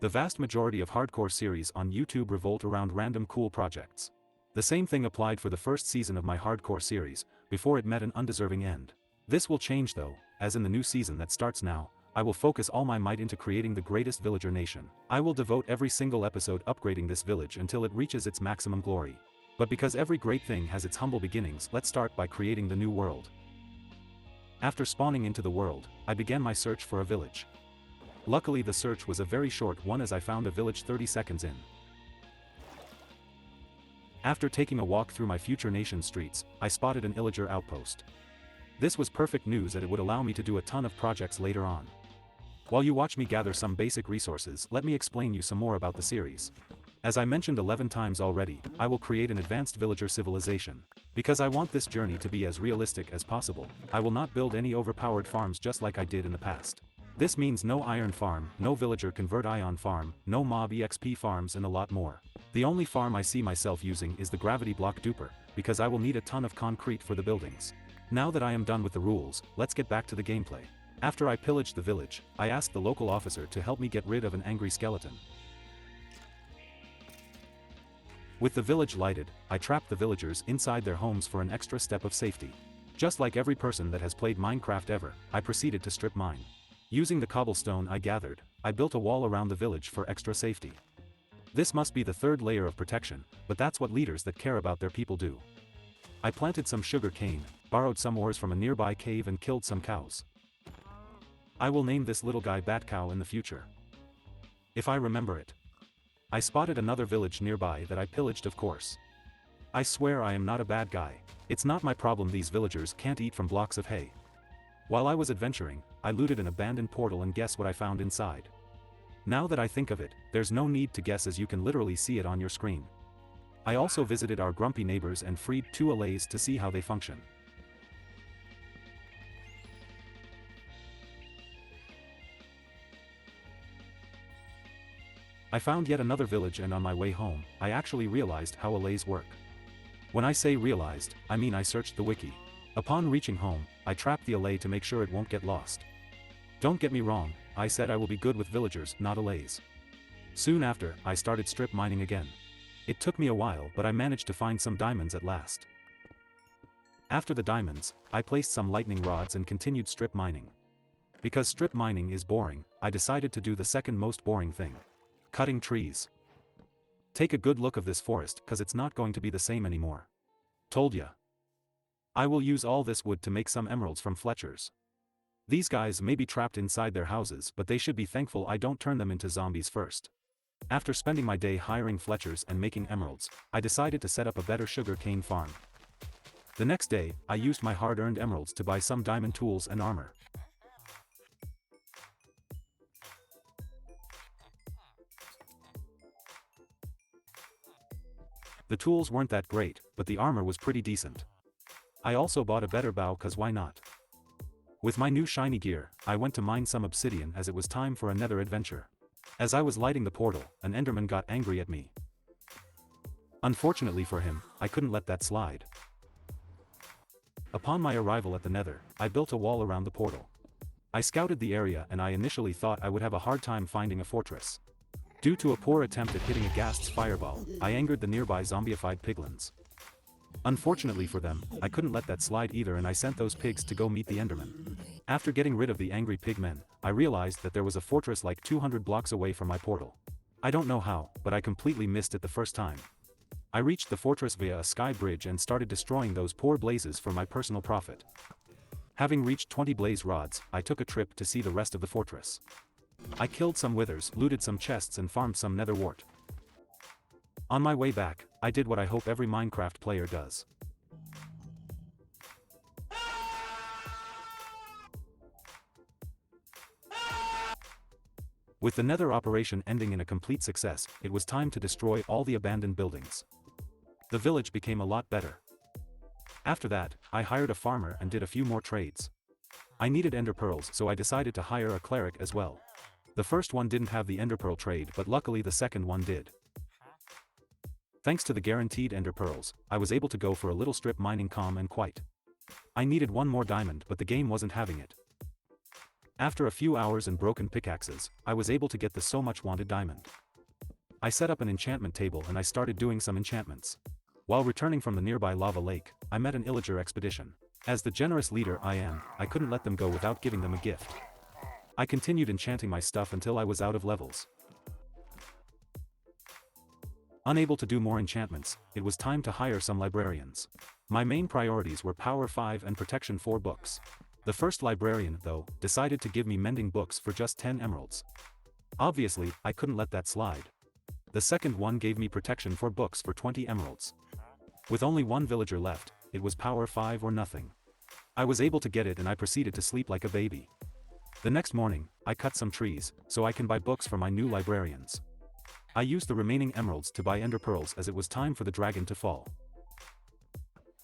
The vast majority of hardcore series on YouTube revolt around random cool projects. The same thing applied for the first season of my hardcore series, before it met an undeserving end. This will change though, as in the new season that starts now, I will focus all my might into creating the greatest villager nation. I will devote every single episode upgrading this village until it reaches its maximum glory. But because every great thing has its humble beginnings, let's start by creating the new world. After spawning into the world, I began my search for a village. Luckily the search was a very short one as I found a village 30 seconds in. After taking a walk through my future nation streets, I spotted an illager outpost. This was perfect news that it would allow me to do a ton of projects later on. While you watch me gather some basic resources, let me explain you some more about the series. As I mentioned 11 times already, I will create an advanced villager civilization. Because I want this journey to be as realistic as possible, I will not build any overpowered farms just like I did in the past. This means no iron farm, no villager convert ion farm, no mob exp farms and a lot more. The only farm I see myself using is the gravity block duper, because I will need a ton of concrete for the buildings. Now that I am done with the rules, let's get back to the gameplay. After I pillaged the village, I asked the local officer to help me get rid of an angry skeleton. With the village lighted, I trapped the villagers inside their homes for an extra step of safety. Just like every person that has played Minecraft ever, I proceeded to strip mine. Using the cobblestone I gathered, I built a wall around the village for extra safety. This must be the third layer of protection, but that's what leaders that care about their people do. I planted some sugar cane, borrowed some ores from a nearby cave and killed some cows. I will name this little guy Bat Cow in the future. If I remember it. I spotted another village nearby that I pillaged, of course. I swear I am not a bad guy. It's not my problem these villagers can't eat from blocks of hay. While I was adventuring, I looted an abandoned portal and guess what I found inside. Now that I think of it, there's no need to guess as you can literally see it on your screen. I also visited our grumpy neighbors and freed 2 allays to see how they function. I found yet another village and on my way home, I actually realized how allays work. When I say realized, I mean I searched the wiki. Upon reaching home, I trapped the allay to make sure it won't get lost. Don't get me wrong, I said I will be good with villagers, not allays. Soon after, I started strip mining again. It took me a while but I managed to find some diamonds at last. After the diamonds, I placed some lightning rods and continued strip mining. Because strip mining is boring, I decided to do the second most boring thing. Cutting trees. Take a good look of this forest cause it's not going to be the same anymore. Told ya. I will use all this wood to make some emeralds from Fletchers. These guys may be trapped inside their houses but they should be thankful I don't turn them into zombies first. After spending my day hiring Fletchers and making emeralds, I decided to set up a better sugar cane farm. The next day, I used my hard-earned emeralds to buy some diamond tools and armor. The tools weren't that great, but the armor was pretty decent. I also bought a better bow cause why not? With my new shiny gear, I went to mine some obsidian as it was time for another adventure. As I was lighting the portal, an enderman got angry at me. Unfortunately for him, I couldn't let that slide. Upon my arrival at the nether, I built a wall around the portal. I scouted the area and I initially thought I would have a hard time finding a fortress. Due to a poor attempt at hitting a ghast's fireball, I angered the nearby zombified piglins. Unfortunately for them, I couldn't let that slide either and I sent those pigs to go meet the enderman. After getting rid of the angry pigmen, I realized that there was a fortress like 200 blocks away from my portal. I don't know how, but I completely missed it the first time. I reached the fortress via a sky bridge and started destroying those poor blazes for my personal profit. Having reached 20 blaze rods, I took a trip to see the rest of the fortress. I killed some withers, looted some chests and farmed some nether wart. On my way back, I did what I hope every Minecraft player does. With the nether operation ending in a complete success, it was time to destroy all the abandoned buildings. The village became a lot better. After that, I hired a farmer and did a few more trades. I needed ender pearls so I decided to hire a cleric as well. The first one didn't have the ender pearl trade but luckily the second one did. Thanks to the guaranteed ender pearls, I was able to go for a little strip mining calm and quiet. I needed one more diamond but the game wasn't having it. After a few hours and broken pickaxes, I was able to get the so much wanted diamond. I set up an enchantment table and I started doing some enchantments. While returning from the nearby lava lake, I met an illager expedition. As the generous leader I am, I couldn't let them go without giving them a gift. I continued enchanting my stuff until I was out of levels. Unable to do more enchantments, it was time to hire some librarians. My main priorities were Power 5 and Protection 4 books. The first librarian, though, decided to give me mending books for just 10 emeralds. Obviously, I couldn't let that slide. The second one gave me Protection 4 books for 20 emeralds. With only one villager left, it was Power 5 or nothing. I was able to get it and I proceeded to sleep like a baby. The next morning, I cut some trees, so I can buy books for my new librarians. I used the remaining emeralds to buy ender pearls as it was time for the dragon to fall.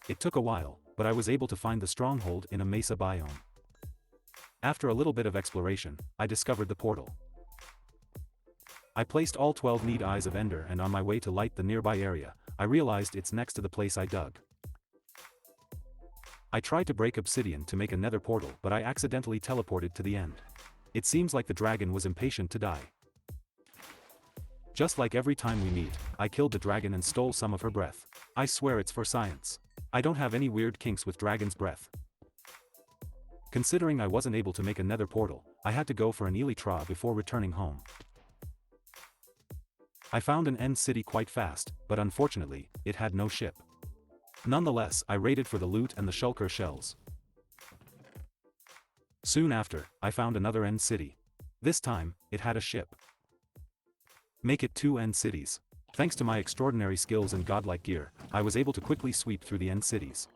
It took a while, but I was able to find the stronghold in a mesa biome. After a little bit of exploration, I discovered the portal. I placed all 12 need eyes of ender and on my way to light the nearby area, I realized it's next to the place I dug. I tried to break obsidian to make a nether portal but I accidentally teleported to the end. It seems like the dragon was impatient to die. Just like every time we meet, I killed the dragon and stole some of her breath. I swear it's for science. I don't have any weird kinks with dragon's breath. Considering I wasn't able to make a nether portal, I had to go for an elytra before returning home. I found an end city quite fast, but unfortunately, it had no ship. Nonetheless, I raided for the loot and the shulker shells. Soon after, I found another end city. This time, it had a ship. Make it 2 end cities. Thanks to my extraordinary skills and godlike gear, I was able to quickly sweep through the end cities.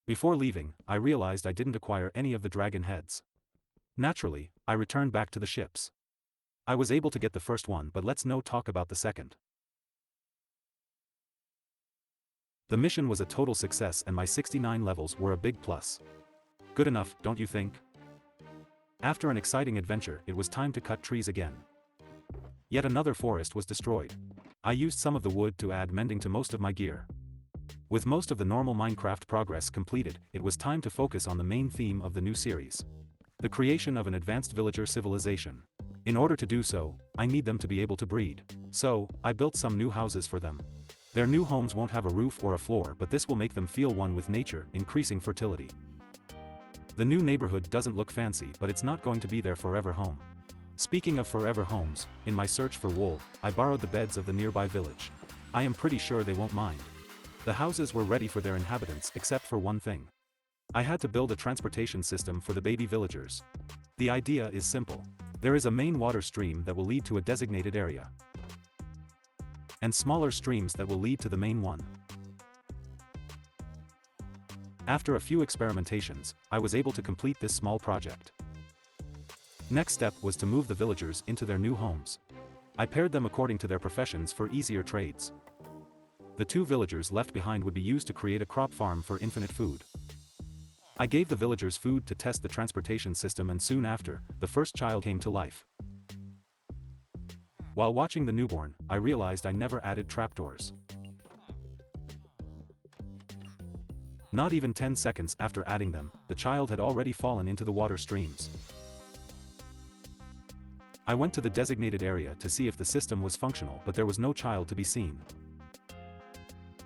Before leaving, I realized I didn't acquire any of the dragon heads. Naturally, I returned back to the ships. I was able to get the first one, but let's no talk about the second. The mission was a total success and my 69 levels were a big plus. Good enough, don't you think? After an exciting adventure, it was time to cut trees again. Yet another forest was destroyed. I used some of the wood to add mending to most of my gear. With most of the normal Minecraft progress completed, it was time to focus on the main theme of the new series. The creation of an advanced villager civilization. In order to do so, I need them to be able to breed. So, I built some new houses for them. Their new homes won't have a roof or a floor, but this will make them feel one with nature, increasing fertility. The new neighborhood doesn't look fancy, but it's not going to be their forever home. Speaking of forever homes, in my search for wool, I borrowed the beds of the nearby village. I am pretty sure they won't mind. The houses were ready for their inhabitants except for one thing. I had to build a transportation system for the baby villagers. The idea is simple. There is a main water stream that will lead to a designated area, and smaller streams that will lead to the main one. After a few experimentations, I was able to complete this small project. Next step was to move the villagers into their new homes. I paired them according to their professions for easier trades. The 2 villagers left behind would be used to create a crop farm for infinite food. I gave the villagers food to test the transportation system, and soon after, the first child came to life. While watching the newborn, I realized I never added trapdoors. Not even 10 seconds after adding them, the child had already fallen into the water streams. I went to the designated area to see if the system was functional, but there was no child to be seen.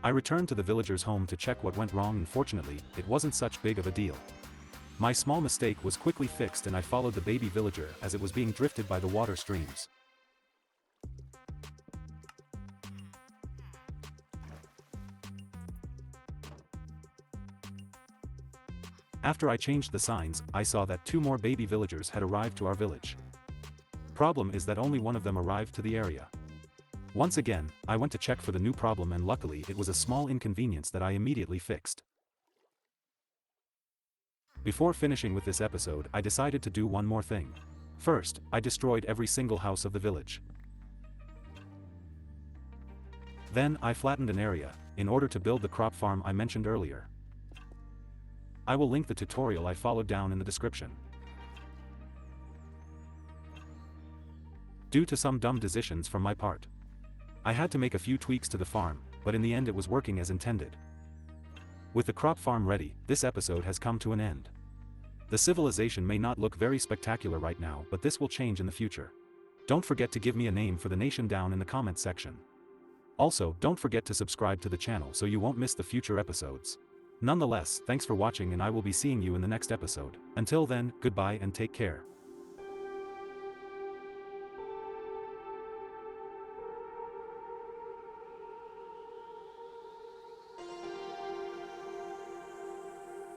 I returned to the villager's home to check what went wrong, and fortunately, it wasn't such big of a deal. My small mistake was quickly fixed and I followed the baby villager as it was being drifted by the water streams. After I changed the signs, I saw that 2 more baby villagers had arrived to our village. Problem is that only one of them arrived to the area. Once again, I went to check for the new problem, and luckily it was a small inconvenience that I immediately fixed. Before finishing with this episode, I decided to do one more thing. First, I destroyed every single house of the village. Then, I flattened an area, in order to build the crop farm I mentioned earlier. I will link the tutorial I followed down in the description. Due to some dumb decisions from my part, I had to make a few tweaks to the farm, but in the end it was working as intended. With the crop farm ready, this episode has come to an end. The civilization may not look very spectacular right now, but this will change in the future. Don't forget to give me a name for the nation down in the comments section. Also, don't forget to subscribe to the channel so you won't miss the future episodes. Nonetheless, thanks for watching and I will be seeing you in the next episode. Until then, goodbye and take care.